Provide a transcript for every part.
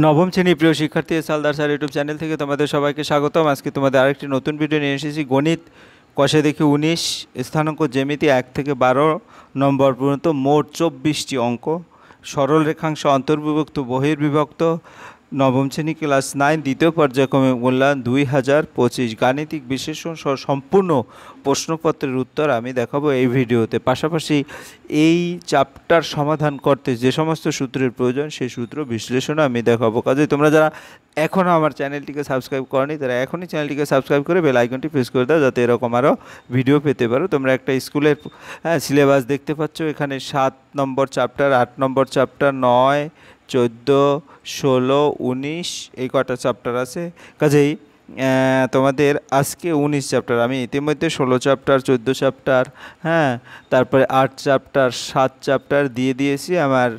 নবম শ্রেণীর প্রিয় শিক্ষার্থী সালদার স্যার ইউটিউব চ্যানেল থেকে তোমাদের সবাইকে স্বাগতম। আজকে তোমাদের আরেকটি নতুন ভিডিও নিয়ে এসেছি। গণিত কষে দেখি 19 স্থানাঙ্ক জ্যামিতি 1 থেকে 12 নম্বর পর্যন্ত মোট 24টি অঙ্ক, সরল রেখাংশ, অন্তর্বিভক্ত, বহির্বিভক্ত, নবম শ্রেণী ক্লাস 9 দ্বিতীয় পর্যায়ক্রমে মূল্যায়ন 2025 গাণিতিক বিশ্লেষণ সহ সম্পূর্ণ প্রশ্নপত্রের উত্তর আমি দেখাবো এই ভিডিওতে। পাশাপাশি এই চ্যাপ্টার সমাধান করতে যে সমস্ত সূত্রের প্রয়োজন সেই সূত্র বিশ্লেষণও আমি দেখাবো। কাজেই তোমরা যারা এখনও আমার চ্যানেলটিকে সাবস্ক্রাইব করনি তারা এখনই চ্যানেলটিকে সাবস্ক্রাইব করে বেল আইকনটি প্রেস করে দাও, যাতে এরকম আরও ভিডিও পেতে পারো। তোমরা একটা স্কুলের সিলেবাস দেখতে পাচ্ছ, এখানে 7 নম্বর চ্যাপ্টার, 8 নম্বর চ্যাপ্টার, 9, 14, 16, 19 এই কটা চ্যাপ্টার আছে। কাজেই তোমাদের আজকে 19 চ্যাপ্টার, আমি ইতিমধ্যে 16 চ্যাপ্টার, 14 চ্যাপ্টার, তারপরে 8 চ্যাপ্টার, 7 চ্যাপ্টার দিয়ে দিয়েছি আমার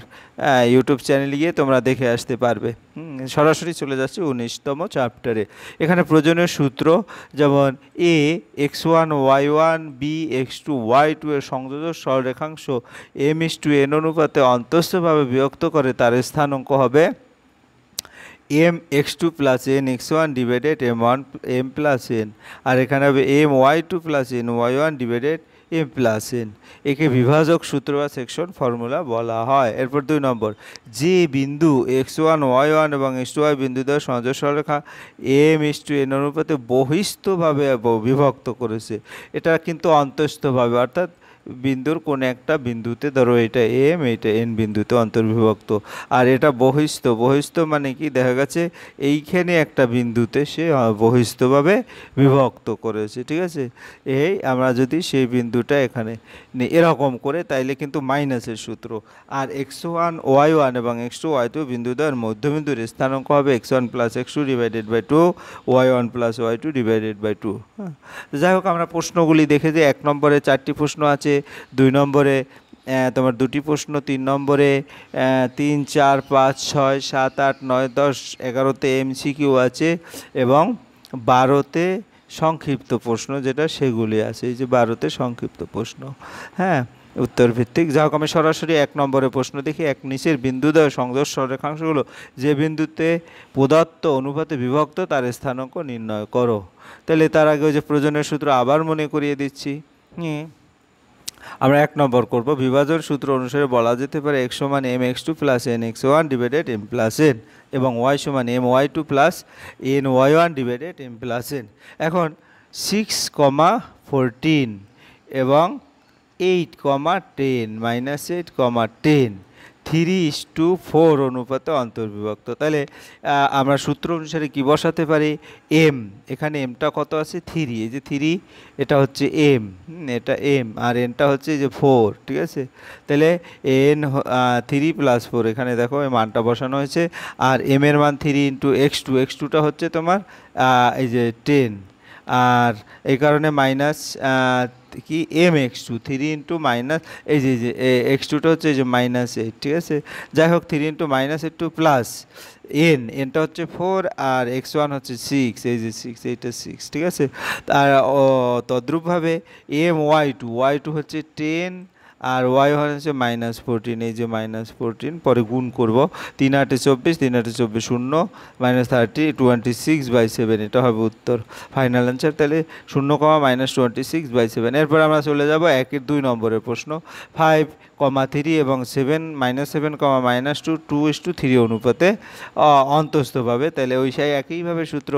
ইউটিউব চ্যানেলে গিয়ে তোমরা দেখে আসতে পারবে। সরাসরি চলে যাচ্ছে 19তম চ্যাপ্টারে। এখানে প্রয়োজনীয় সূত্র যেমন এ x1 y1 B x2 y2 এর সংযোজক সরলরেখাংশ m:n অনুপাতে অন্তস্থভাবে বিভক্ত করে তার স্থানাঙ্ক হবে m x2 plus n x1 divided m1 m plus n, আর এখানে হবে m y2 plus n y1 divided m plus n। একে বিভাজক সূত্র বা সেকশন ফর্মুলা বলা হয়। এরপর 2 নম্বর, যে বিন্দু x1 y1 এবং x2y বিন্দু দ্বয় সংযোজক সরলরেখা m:n অনুপাতে বহিস্থভাবে বিভক্ত করেছে, এটা কিন্তু অন্তস্থভাবে, অর্থাৎ বিন্দুর কোন একটা বিন্দুতে, ধরো এটা এম, এটা এন বিন্দুতে অন্তর্বিভক্ত, আর এটা বহিস্থ। বহিস্থ মানে কি, দেখা গেছে এইখানে একটা বিন্দুতে সে বহিস্থভাবে বিভক্ত করেছে, ঠিক আছে। এই আমরা যদি সেই বিন্দুটা এখানে এরকম করে, তাইলে কিন্তু মাইনাসের সূত্র। আর x1 y1 এবং x2 y2 বিন্দুদ্বয়ের মধ্যবিন্দুর স্থানাঙ্ক হবে x1 plus x2 divided by 2 y1 plus y2 divided by 2। যাই হোক, আমরা প্রশ্নগুলি দেখে যে 1 নম্বরে 4টি প্রশ্ন আছে, 2 নম্বরে তোমার 2টি প্রশ্ন, 3 নম্বরে 3, 4, 5, 6, 7, 8, 9, 10, 11তে MCQ আছে এবং 12তে সংক্ষিপ্ত প্রশ্ন, যেটা সেগুলি আছে। এই যে 12তে সংক্ষিপ্ত প্রশ্ন, উত্তর ভিত্তিক। যা হোক, আমি সরাসরি 1 নম্বরের প্রশ্ন দেখি। এক নিচের বিন্দুদ্বয় সংযোজক সরলরেখাংশগুলো যে বিন্দুতে প্রদত্ত অনুপাতে বিভক্ত তার স্থানাঙ্ক নির্ণয় করো। তাহলে তার আগে ওই যে প্রয়োজনীয় সূত্র আবার মনে করিয়ে দিচ্ছি। আমরা 1 নম্বর করব। বিভাজন সূত্র অনুসারে বলা যেতে পারে x সমান m x2 plus n x1 divided m plus n এবং y সমান m y2 plus n y1 divided m plus n। এখন 6,14 এবং 8,10 -8,10 3:4 অনুপাতে অন্তর্বিভক্ত। তাহলে আমরা সূত্র অনুসারে কি বসাতে পারি, m, এখানে mটা কত আছে 3, এই যে 3, এটা হচ্ছে m, এটা m, আর nটা হচ্ছে এই যে 4, ঠিক আছে। তাহলে n 3 + 4, এখানে দেখো এই মানটা বসানো হয়েছে, আর m এর মান 3 × x2, x2টা হচ্ছে তোমার এই যে 10, আর এই কারণে মাইনাস কি m x2, 3 × মাইনাস এই যে x2টা হচ্ছে এই যে -8, ঠিক আছে। যাই হোক, 3 × -8 প্লাস nটা হচ্ছে 4 আর x1 হচ্ছে 6, এই যে 6, এইটা 6, ঠিক আছে। আর তদ্রূপভাবে m y2 হচ্ছে 10 আর y1 হচ্ছে -14, এই যে -14, পরে গুণ করব, 3 × 8 = 24, 3 × 8 = 24, 0 -30, 26/7, এটা হবে উত্তর, ফাইনাল অ্যান্সার। তাহলে 0, -26/7। এরপর আমরা চলে যাব 1-এর 2 নম্বরের প্রশ্ন। 5,3 এবং 7 -7, -2 2:3 অনুপাতে অন্তস্থভাবে, তাহলে ওই সেই একইভাবে সূত্র।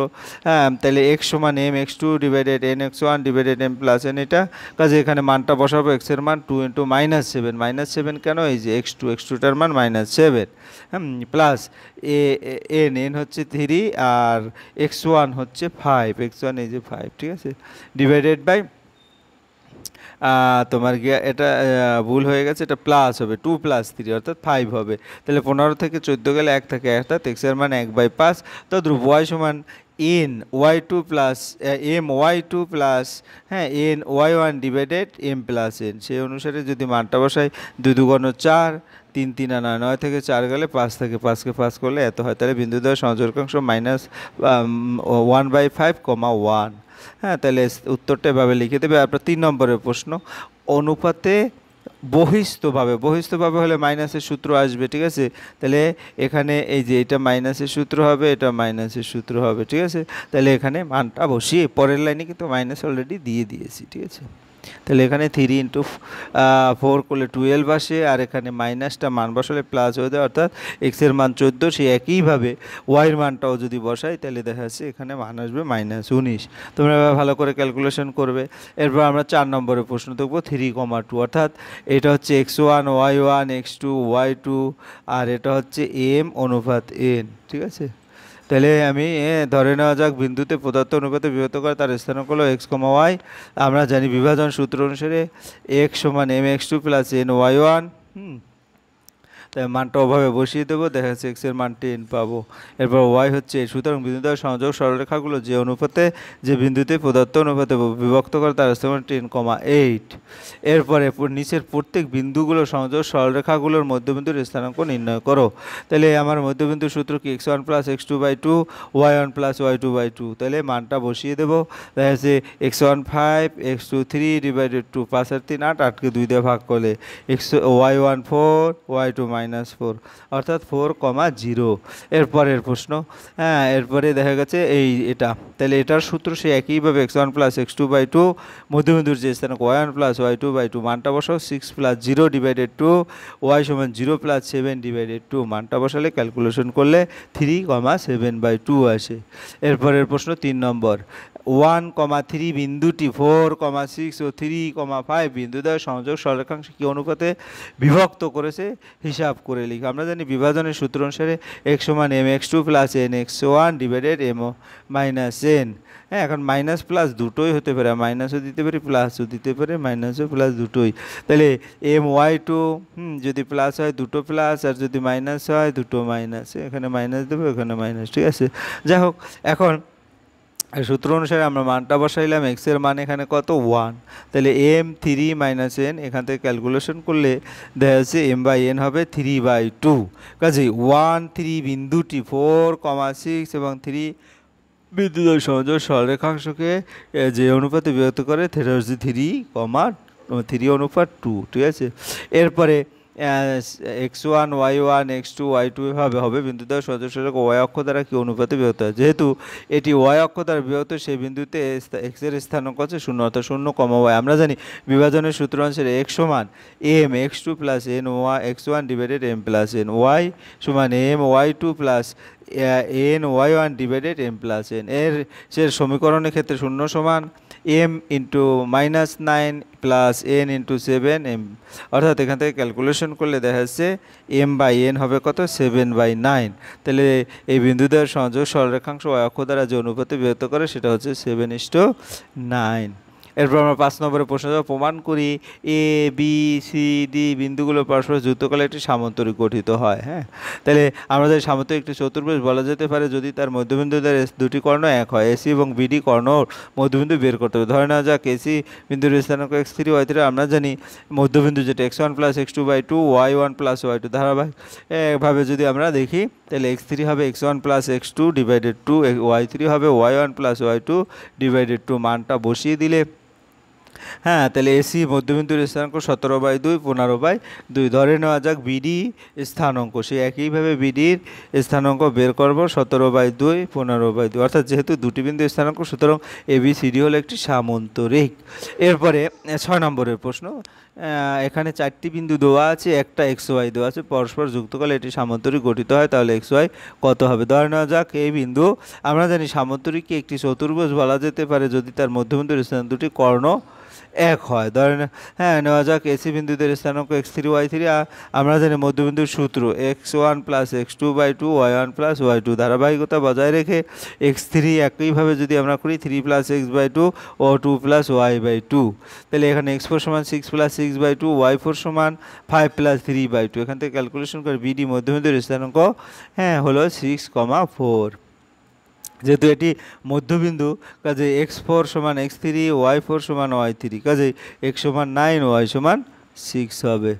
তাহলে x সমান m x2 divided n x1 divided m plus n, এটা কাজে এখানে মানটা বসাবো, x এর মান 2 × -7 কেন, এই যে x2টার মান -7, প্লাস n হচ্ছে 3 আর x1 হচ্ছে 5, x1 এই যে 5, ঠিক আছে, ডিভাইডেড বাই তোমার গিয়া এটা ভুল হয়ে গেছে, এটা প্লাস হবে, 2 + 3 অর্থাৎ 5 হবে। তাহলে 15 থেকে 14 গেলে 1 থাকে, অর্থাৎ x এর মান 1/5। তদ্রূপ y সমান n y2 plus m y2 plus n y1 divided m plus n। সেই অনুসারে যদি মানটা বসাই, 2 × 2 = 4, 3 × 3 = 9, 9 থেকে 4 গেলে 5 থাকে, 5কে 5 করলে এত হয়। তাহলে বিন্দুদ্বয় সংযোজক রেখাংশ -1/5, 1। তাহলে উত্তরটা এভাবে লিখে দেবে। আপনার 3 নম্বরের প্রশ্ন, অনুপাতে বহিস্থভাবে হলে মাইনাসের সূত্র আসবে, ঠিক আছে। তাহলে এখানে এই যে এটা মাইনাসের সূত্র হবে, এটা মাইনাসের সূত্র হবে, ঠিক আছে। তাহলে এখানে মানটা বসিয়ে পরের লাইনে কিন্তু মাইনাস অলরেডি দিয়ে দিয়েছি, ঠিক আছে। তাহলে এখানে 3 × 4 করলে 12 আসে, আর এখানে মাইনাসটা মান বসালে প্লাস হয়ে যায়, অর্থাৎ এক্সের মান 14। সেই একইভাবে ওয়াইয়ের মানটাও যদি বসাই তাহলে দেখা যাচ্ছে এখানে মান আসবে -19। তোমরা এবার ভালো করে ক্যালকুলেশন করবে। এরপর আমরা 4 নম্বরের প্রশ্ন দেখবো 3,2, অর্থাৎ এটা হচ্ছে x1 y1 x2 y2, আর এটা হচ্ছে m/n, ঠিক আছে। তাহলে আমি ধরে নেওয়া যাক বিন্দুতে পদার্থ অনুপাতে বিভক্ত করে তার স্থানাঙ্ক হলো x, y। আমরা জানি বিভাজন সূত্র অনুসারে x সমান mx2 প্লাস ny1। তাই মানটা ওভাবে বসিয়ে দেবো, দেখা যাচ্ছে এক্স এর মান 10 পাবো। এরপর ওয়াই হচ্ছে, সুতরাং বিন্দুদ্বয় সংযোগ সরলরেখাগুলো যে অনুপাতে যে বিন্দুতে পদার্থ অনুপাতে বিভক্ত করে তার স্থানাঙ্ক 10,8। এরপরে নিচের প্রত্যেক বিন্দুগুলো সংযোগ সরলরেখাগুলোর মধ্যবিন্দুর স্থানাঙ্ক নির্ণয় করো। তাহলে আমার মধ্যবিন্দুর সূত্র কি x1 plus x2/2 y1 plus y2/2। তাহলে মানটা বসিয়ে দেবো, দেখা যাচ্ছে x1 5 x2 3 ডিভাইডেড 2, 5 আর 3 8, 8কে 2 দিয়ে ভাগ করলে y1 4 y2 -4, অর্থাৎ 4,0। এরপরের প্রশ্ন, হ্যাঁ, এরপরে দেখা গেছে এটা, তাহলে এটার সূত্র সে একইভাবে x1 প্লাস x2/2 মধ্যবিন্দুর যে স্থানাঙ্ক y1 প্লাস y2/2, মানটা বসাও 6 প্লাস 0 ডিভাইডেড 2 y সমান 0 প্লাস 7 ডিভাইডেড 2, মানটা বসালে ক্যালকুলেশন করলে 3,7/2 আসে। এরপরের প্রশ্ন 3 নম্বর, 1,3 বিন্দুটি 4,6 ও 3,5 বিন্দুদ্বয় সংযোগ সরলরেখাংশে কি অনুপাতে বিভক্ত করেছে হিসাব করে লিখি। আমরা জানি বিভাজনের সূত্র অনুসারে x সমান mx2 plus nx1 divided m-n। হ্যাঁ, এখন মাইনাস প্লাস দুটোই হতে পারে, মাইনাসও দিতে পারি প্লাসও দিতে পারে, মাইনাসও প্লাস দুটোই। তাহলে my2 যদি প্লাস হয় দুটো প্লাস, আর যদি মাইনাস হয় দুটো মাইনাস। এখানে মাইনাস দেবো, এখানে মাইনাস, ঠিক আছে। যাই হোক, এখন সূত্র অনুসারে আমরা মানটা বসাইলাম, এক্স এর মান এখানে কত 1। তাহলে m3 - n, এখান থেকে ক্যালকুলেশন করলে দেখা যাচ্ছে m/n হবে 3/2। কাজে 1 3 বিন্দুটি 4,6 এবং 3 বিন্দুদ্বয় সংযোগ সরলরেখাংশকে যে অনুপাতে বিভক্ত করে সেটা হচ্ছে 3,2, ঠিক আছে। এরপরে x1 y1 x2 y2 এভাবে হবে বিন্দুদ্বয় সংযোগ সরলরেখা y অক্ষ দ্বারা কি অনুপাতে বিভক্ত হয়। যেহেতু এটি y অক্ষ দ্বারা বিভক্ত, সেই বিন্দুতে x এর স্থানাঙ্ক হচ্ছে 0, অর্থাৎ 0, y। আমরা জানি বিভাজনের সূত্র অনুসারে x সমান m x2 plus n x1 divided m plus n, y সমান m y2 plus n y1 divided m plus n। এর সে সমীকরণের ক্ষেত্রে 0 সমান m into -9 plus n into 7m, অর্থাৎ এখান থেকে ক্যালকুলেশন করলে দেখা যাচ্ছে m/n হবে কত 7/9। তাহলে এই বিন্দুদ্বয় সংযোগ সরলরেখাংশ y অক্ষ দ্বারা যে অনুপাতে বিভক্ত করে সেটা হচ্ছে 7:9। এরপর আমরা 5 নম্বরের প্রশ্ন প্রমাণ করি এ বি সি ডি বিন্দুগুলো পরস্পর যুক্ত করলে একটি সামান্তরিক গঠিত হয়। হ্যাঁ, তাহলে আমাদের সামান্তরিক একটি চতুর্ভুজ বলা যেতে পারে যদি তার মধ্যবিন্দুদের দুটি কর্ণ এক হয়। এসি এবং বিডি কর্ণ মধ্যবিন্দু বের করতে হবে। ধরে নেওয়া যাক এসি বিন্দুর স্থানাঙ্ক x3 y3, আমরা জানি মধ্যবিন্দু যেটা x1 plus x2/2 y1 plus y2 ধারাবাহিক। এভাবে যদি আমরা দেখি তাহলে x3 হবে x1 plus x2 divided 2, y3 হবে y1 প্লাস y2 ডিভাইডেড 2, মানটা বসিয়ে দিলে, হ্যাঁ, তাহলে এসি মধ্যবিন্দুর স্থানাঙ্ক 17/2 15/2। ধরে নেওয়া যাক বিডি স্থানাঙ্ক, সেই একইভাবে বিডির স্থানাঙ্ক বের করব 17/2 15/2, অর্থাৎ যেহেতু দুটি বিন্দু স্থানাঙ্ক সুতরাং এবিসিডি হলো একটি সামান্তরিক। এরপরে 6 নম্বরের প্রশ্ন, এখানে 4টি বিন্দু দেওয়া আছে, একটা xy দেওয়া আছে, পরস্পর যুক্ত করলে এটি সামান্তরিক গঠিত হয়। তাহলে xy কত হবে। ধরে নেওয়া যাক এই বিন্দু, আমরা জানি সামান্তরিককে একটি চতুর্ভুজ বলা যেতে পারে যদি তার মধ্যবিন্দুর স্থান দুটি কর্ণ এক হয়। ধরেন, হ্যাঁ, নেওয়া যাক এসি বিন্দুদের স্থানাঙ্ক x3 y3, আমরা জানি মধ্যবিন্দুর সূত্র x1 plus x2/2 y1 plus y2, ধারাবাহিকতা বজায় রেখে x3 একইভাবে যদি আমরা করি 3 প্লাস x/2 ও 2 প্লাস y/2। তাহলে এখানে x4 সমান 6 প্লাস 6/2, y4 সমান 5 প্লাস 3/2। এখান থেকে ক্যালকুলেশন করে বিডি মধ্যবিন্দুর স্থানাঙ্ক, হ্যাঁ, হলো 6,4। যেহেতু এটি মধ্যবিন্দু কাজে x4 সমান x3 y4 সমান y3, কাজে x সমান 9 y সমান সিক্স হবে।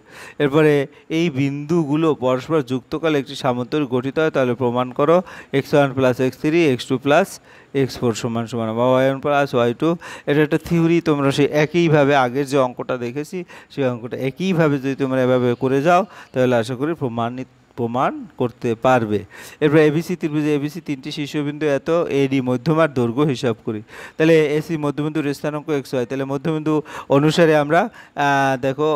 এরপরে এই বিন্দুগুলো পরস্পর যুক্তকালে একটি সামান্তরিক গঠিত হয়, তাহলে প্রমাণ করো x1 plus x3 x2 plus x4 সমান সমান বা y1 প্লাস y2। এটা একটা থিওরি, তোমরা সেই একইভাবে আগের যে অঙ্কটা দেখেছি সেই অঙ্কটা একইভাবে যদি তোমরা এভাবে করে যাও তাহলে আশা করি প্রমাণ করতে পারবে। এরপর এবিসি ত্রিভুজে এবিসি তিনটি শীর্ষবিন্দু এত, এডি মধ্যমার দৈর্ঘ্য হিসাব করি। তাহলে এসি মধ্যবিন্দুর স্থানাঙ্ক এক্স হয়, তাহলে মধ্যবিন্দু অনুসারে আমরা দেখো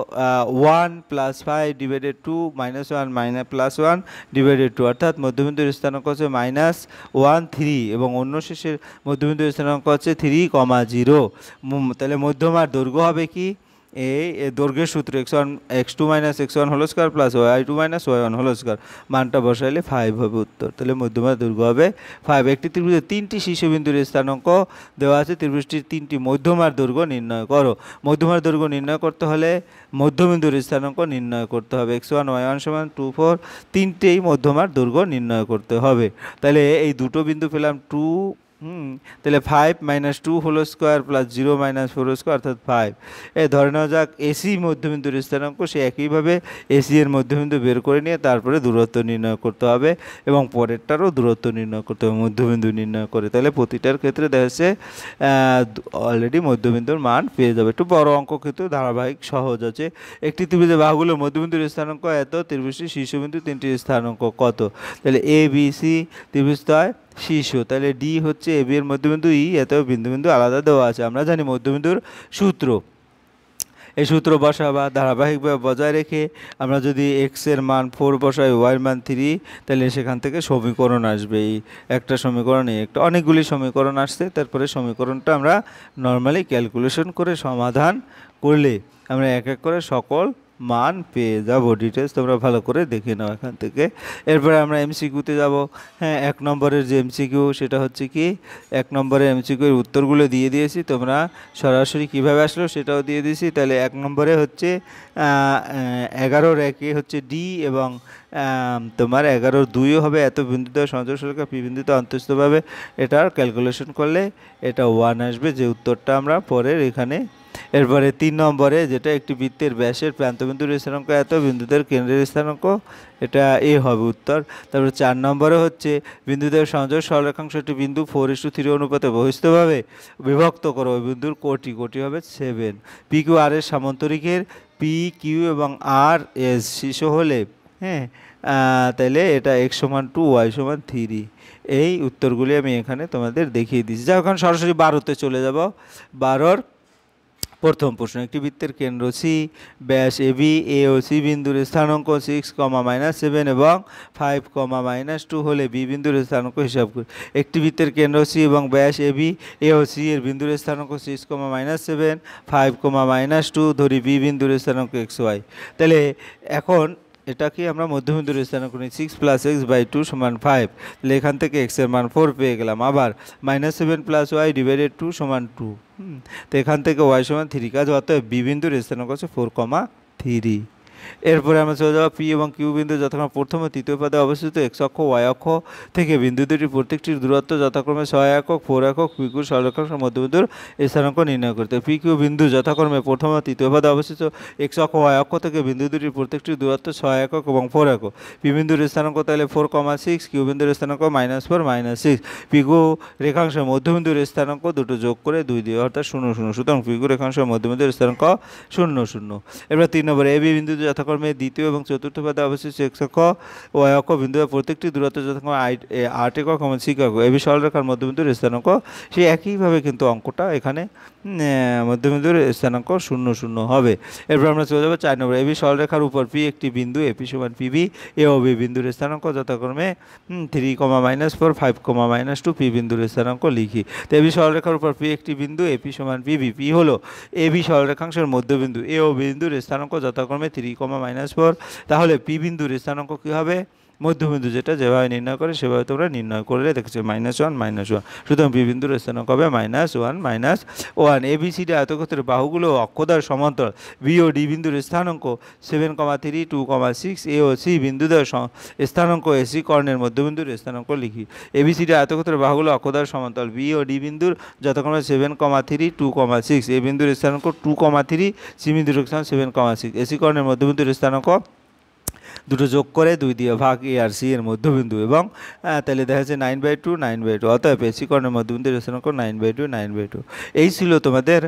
1 plus 5 divided 2 minus 1 minus plus 1 divided 2, অর্থাৎ মধ্যবিন্দুর স্থানাঙ্ক হচ্ছে -1 3 এবং অন্য শেষের মধ্যবিন্দুর স্থানাঙ্ক হচ্ছে 3,0। তাহলে মধ্যমার দৈর্ঘ্য হবে কি, এই দৈর্ঘ্যের সূত্র x2 minus x1 whole square plus y2 minus y1 whole square, মানটা বসাইলে 5 হবে উত্তর। তাহলে মধ্যমার দৈর্ঘ্য হবে 5। একটি ত্রিভুজের তিনটি শীর্ষবিন্দুর স্থানাঙ্ক দেওয়া আছে, ত্রিভুজটির তিনটি মধ্যমার দৈর্ঘ্য নির্ণয় করো। মধ্যমার দৈর্ঘ্য নির্ণয় করতে হলে মধ্যবিন্দুর স্থানাঙ্ক নির্ণয় করতে হবে। x1 y1 সমান 2 4, তিনটেই মধ্যমার দৈর্ঘ্য নির্ণয় করতে হবে। তাহলে এই দুটো বিন্দু পেলাম 2, তাহলে 5 minus 2 whole square plus 0 minus 4 square অর্থাৎ 5। ধরে নেওয়া যাক এসি মধ্যবিন্দুর স্থানাঙ্ক, সে একইভাবে এসি এর মধ্যবিন্দু বের করে নিয়ে তারপরে দূরত্ব নির্ণয় করতে হবে এবং পরেরটারও দূরত্ব নির্ণয় করতে হবে মধ্যবিন্দু নির্ণয় করে। তাহলে প্রতিটার ক্ষেত্রে দেখা যাচ্ছে অলরেডি মধ্যবিন্দুর মান পেয়ে যাবে। একটু বড় অঙ্ক কিন্তু ধারাবাহিক সহজ আছে। একটি ত্রিভুজের বাহুগুলো মধ্যবিন্দুর স্থানাঙ্ক এত, ত্রিভুজটির শীর্ষবিন্দু তিনটি স্থানাঙ্ক কত? তাহলে এ বি সি ত্রিভুজদ্বয় শীর্ষ, তাহলে ডি হচ্ছে এ বি এর মধ্যবিন্দু, ই এত বিন্দু আলাদা দেওয়া আছে। আমরা জানি মধ্যবিন্দুর সূত্র, এই সূত্র বসাবা ধারাবাহিকভাবে বজায় রেখে আমরা যদি এক্স এর মান 4 বসাই, ওয়াই এর মান 3, তাহলে সেখান থেকে সমীকরণ আসবে। এই একটা সমীকরণ, একটা অনেকগুলি সমীকরণ আসছে, তারপরে সমীকরণটা আমরা নর্মালি ক্যালকুলেশন করে সমাধান করলে আমরা এক এক করে সকল মান পেয়ে যাব। ডিটেলস তোমরা ভালো করে দেখে নাও এখান থেকে। এরপরে আমরা এমসিকিউতে যাব। হ্যাঁ, 1 নম্বরের যে এমসিকিউ সেটা হচ্ছে কি, 1 নম্বরের এমসিকিউ এর উত্তরগুলো দিয়ে দিয়েছি, তোমরা সরাসরি কিভাবে আসলো সেটাও দিয়ে দিয়েছি। তাহলে 1 নম্বরে হচ্ছে 11-র 1-এ হচ্ছে ডি এবং তোমার 11-র 2-ও হবে এত বিন্দুতে সংযোগ সরলরেখা পি বিন্দুতে অন্তঃস্থভাবে, এটার ক্যালকুলেশন করলে এটা 1 আসবে, যে উত্তরটা আমরা পরের এখানে। এরপরে 3 নম্বরে যেটা একটি বৃত্তের ব্যাসের প্রান্তবিন্দুর স্থানাঙ্ক এত, বিন্দুদের কেন্দ্রের স্থানাঙ্ক, এটা এ হবে উত্তর। তারপরে 4 নম্বরে হচ্ছে বিন্দুদের সংযোগ সরলরেখাংশটি বিন্দু 4:3 অনুপাতে বহিস্থভাবে বিভক্ত করো, ওই বিন্দুর কোটি হবে 7। পি কিউ আর এর সামান্তরিকের পি কিউ এবং আর এস শীর্ষ হলে, হ্যাঁ, তাহলে এটা x সমান 2 y সমান 3। এই উত্তরগুলি আমি এখানে তোমাদের দেখিয়ে দিচ্ছি। যা এখন সরাসরি 12তে চলে যাব। 12-র প্রথম প্রশ্ন, একটি বৃত্তের কেন্দ্র সি, ব্যাস A B, A O C বিন্দুর স্থানাঙ্ক 6, -7 এবং 5, -2 হলে বি বিন্দুর স্থানাঙ্ক হিসাব করি। একটি বৃত্তের কেন্দ্র সি এবং ব্যাস A B, A O C এর বিন্দুর স্থানাঙ্ক 6, -7, 5, -2 ধরি বি বিন্দুর স্থানাঙ্ক এক্স ওয়াই। তাহলে এখন এটাকে আমরা মধ্যবিন্দুর স্থানাঙ্ক নিই, 6 + x/2 = 5। তাহলে এখান থেকে x এর মান 4 পেয়ে গেলাম। আবার -7 + y / 2 = 2। তো এখান থেকে y = 3, কাজ অতএব বি বিন্দুর স্থানাঙ্ক হচ্ছে 4,3। এরপরে আমরা চলে যাবো পি এবং কিউ বিন্দু যথাক্রমে প্রথম ও তৃতীয় পদে অবস্থিত। এক্স অক্ষ ওয়াই অক্ষ থেকে বিন্দু দুটির প্রত্যেকটির দূরত্ব যথাক্রমে 6 একক 4 একক। পি কিউ সরলরেখাংশ মধ্যবিন্দুর স্থানাঙ্ক নির্ণয় করতে। পি কিউ বিন্দু যথাক্রমে প্রথম ও তৃতীয় পদে অবস্থিত। এক্স অক্ষ ওয়াই অক্ষ থেকে বিন্দু দুটির প্রত্যেকটির দূরত্ব 6 একক এবং 4 একক। পি বিন্দুর স্থানাঙ্ক তাহলে 4,6, কিউ বিন্দুর স্থানাঙ্ক -4 -6। পি কিউ রেখাংশের মধ্যবিন্দুর স্থানাঙ্ক দুটো যোগ করে 2 দিয়ে, অর্থাৎ 0 0। সুতরাং পি কিউ রেখাংশের মধ্যবিন্দুর স্থানাঙ্ক 0 0। এবার 3 নম্বরে এ বি বিন্দু যথাক্রমে দ্বিতীয় এবং চতুর্থ পদে অবস্থিত। এক্স অক্ষ ওয়াই অক্ষ বিন্দুর প্রত্যেকটি দূরত্ব যথাক্রমে 8 একক এবং 6 একক। এবি সরলরেখার মধ্যবিন্দুর স্থানাঙ্ক সেই একইভাবে কিন্তু অঙ্কটা এখানে মধ্যবিন্দুর স্থানাঙ্ক 0 0 হবে। এরপর আমরা চলে যাবো 4 নম্বর, এবি সরলরেখার উপর পি একটি বিন্দু, এপি সমান পিবি। এ ও বি বিন্দুর স্থানাঙ্ক যথাক্রমে 3, -4, 5, -2। পি বিন্দুর স্থানাঙ্ক লিখি। তো এবি সরলরেখার উপর পি একটি বিন্দু, এপি সমান পিবি। পি হলো এবি সরলরেখাংশের মধ্যবিন্দু, এ ও বিন্দুর স্থানাঙ্ক যথাক্রমে 3, -4। তাহলে পি বিন্দুর স্থানাঙ্ক কী হবে? মধ্যবিন্দু যেটা যেভাবে নির্ণয় করে সেভাবে তোমরা নির্ণয় করলে দেখেছো -1 সুতরাং বি বিন্দুর স্থানাঙ্ক হবে -1 এবিসিডি আয়তক্ষেত্রের বাহুগুলো অক্ষদ্বয় সমান্তরাল বি ও ডি বিন্দুর স্থানাঙ্ক 7,3 2,6 এ ও সি বিন্দুদ্বয় স্থানাঙ্ক এসি কর্ণের মধ্যবিন্দুর স্থানাঙ্ক লিখি এবিসিডি আয়তক্ষেত্রের বাহুগুলো অক্ষদ্বয় সমান্তরাল বি ও ডি বিন্দুর যথাক্রমে 7,3 2,6 এ বিন্দুর স্থানাঙ্ক 2,3 সি বিন্দুর স্থানাঙ্ক 7,6 এসি কর্ণের মধ্যবিন্দুর স্থানাঙ্ক দুটো যোগ করে 2 দিয়ে ভাগ এ আর সি এর মধ্যবিন্দু এবং তাহলে দেখা যাচ্ছে 9/2 অতএব এসি কর্ণের মধ্যবিন্দুর স্থানাঙ্ক 9/2 এই ছিল তোমাদের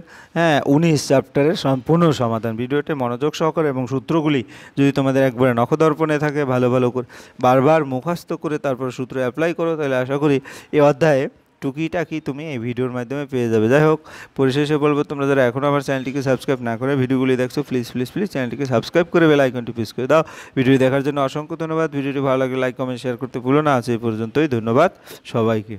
19 চ্যাপ্টারের সম্পূর্ণ সমাধান। ভিডিওটি মনোযোগ সহকারে এবং সূত্রগুলি যদি তোমাদের একবারে নখদর্পণে থাকে ভালো করে বারবার মুখস্থ করে তারপর সূত্র অ্যাপ্লাই করো, তাহলে আশা করি এই অধ্যায়ে টুকিটাকি তুমি এই ভিডিওর মাধ্যমে পেয়ে যাবে। যাই হোক, পরিশেষে বলবো তোমরা যারা এখনও আমার চ্যানেলটিকে সাবস্ক্রাইব না করে ভিডিওগুলি দেখছো প্লিজ চ্যানেলটিকে সাবস্ক্রাইব করে বেল আইকনটি প্রেস করে দাও। ভিডিওটি দেখার জন্য অসংখ্য ধন্যবাদ। ভিডিওটি ভালো লাগলে লাইক কমেন্ট শেয়ার করতে ভুলো না। আজ এই পর্যন্তই, ধন্যবাদ সবাইকে।